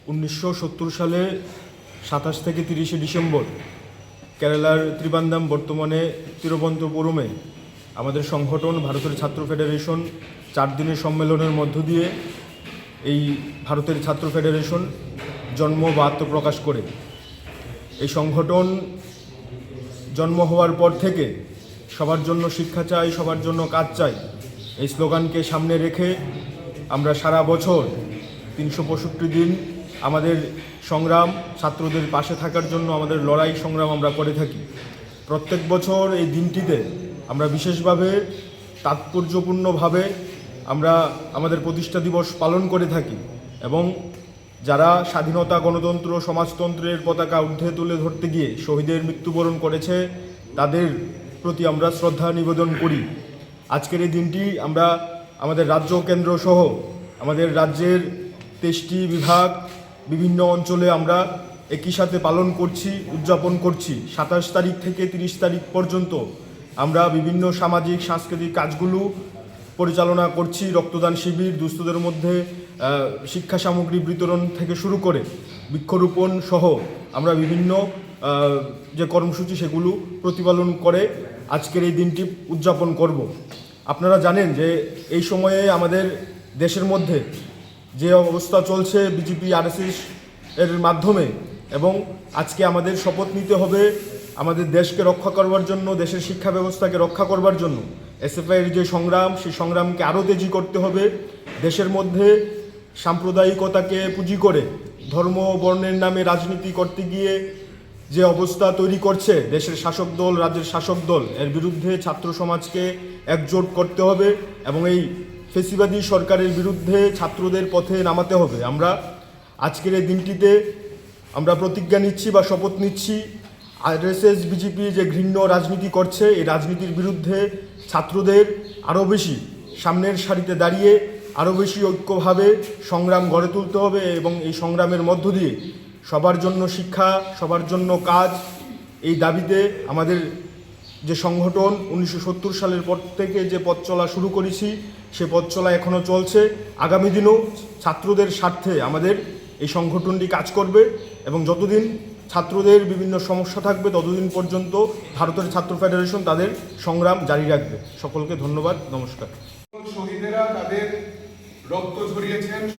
1970 সালে 27 থেকে 30 ডিসেম্বর কেরালার ত্রিবান্দাম, বর্তমানে তিরুবনন্তপুরমে আমাদের সংগঠন ভারতের ছাত্র ফেডারেশন 4 দিনের সম্মেলনের মধ্য দিয়ে এই ভারতের ছাত্র ফেডারেশন জন্ম বা আত্মপ্রকাশ করে। এই সংগঠন জন্ম হওয়ার পর থেকে সবার জন্য শিক্ষা চাই, সবার জন্য কাজ চাই, এই স্লোগানকে সামনে রেখে আমরা সারা বছর 365 দিন আমাদের সংগ্রাম, ছাত্রদের পাশে থাকার জন্য আমাদের লড়াই সংগ্রাম আমরা করে থাকি। প্রত্যেক বছর এই দিনটিতে আমরা বিশেষভাবে তাৎপর্যপূর্ণভাবে আমরা আমাদের প্রতিষ্ঠা দিবস পালন করে থাকি এবং যারা স্বাধীনতা, গণতন্ত্র, সমাজতন্ত্রের পতাকা ঊর্ধ্বে তুলে ধরতে গিয়ে শহীদের মৃত্যুবরণ করেছে তাদের প্রতি আমরা শ্রদ্ধা নিবেদন করি। আজকের এই দিনটি আমরা আমাদের রাজ্য কেন্দ্র সহ আমাদের রাজ্যের 23টি বিভাগ, বিভিন্ন অঞ্চলে আমরা একই সাথে পালন করছি, উদযাপন করছি। 27 তারিখ থেকে 30 তারিখ পর্যন্ত আমরা বিভিন্ন সামাজিক সাংস্কৃতিক কাজগুলো পরিচালনা করছি। রক্তদান শিবির, দুস্থদের মধ্যে শিক্ষা সামগ্রী বিতরণ থেকে শুরু করে বৃক্ষরোপণ সহ আমরা বিভিন্ন যে কর্মসূচি সেগুলো প্রতিপালন করে আজকের এই দিনটি উদযাপন করব। আপনারা জানেন যে এই সময়ে আমাদের দেশের মধ্যে যে অবস্থা চলছে বিজেপি আরএসএস এর মাধ্যমে, এবং আজকে আমাদের শপথ নিতে হবে আমাদের দেশকে রক্ষা করবার জন্য, দেশের শিক্ষা ব্যবস্থাকে রক্ষা করবার জন্য। এসএফআইয়ের যে সংগ্রাম, সেই সংগ্রামকে আরও তেজি করতে হবে। দেশের মধ্যে সাম্প্রদায়িকতাকে পুঁজি করে ধর্ম বর্ণের নামে রাজনীতি করতে গিয়ে যে অবস্থা তৈরি করছে দেশের শাসক দল, রাজ্যের শাসক দল, এর বিরুদ্ধে ছাত্র সমাজকে একজোট করতে হবে এবং এই ফেসিবাদী সরকারের বিরুদ্ধে ছাত্রদের পথে নামাতে হবে। আমরা আজকের এই দিনটিতে আমরা প্রতিজ্ঞা নিচ্ছি বা শপথ নিচ্ছি, আরএসএস বিজেপি যে ঘৃণ্য রাজনীতি করছে এই রাজনীতির বিরুদ্ধে ছাত্রদের আরও বেশি সামনের সারিতে দাঁড়িয়ে আরও বেশি ঐক্যভাবে সংগ্রাম গড়ে তুলতে হবে এবং এই সংগ্রামের মধ্য দিয়ে সবার জন্য শিক্ষা, সবার জন্য কাজ, এই দাবিতে আমাদের যে সংগঠন 1970 সালের পর থেকে যে পথ চলা শুরু করেছি সে পথ চলা এখনও চলছে। আগামী দিনেও ছাত্রদের স্বার্থে আমাদের এই সংগঠনটি কাজ করবে এবং যতদিন ছাত্রদের বিভিন্ন সমস্যা থাকবে ততদিন পর্যন্ত ভারতের ছাত্র ফেডারেশন তাদের সংগ্রাম জারি রাখবে। সকলকে ধন্যবাদ, নমস্কার। শহীদেরা তাদের রক্ত ঝরিয়েছেন।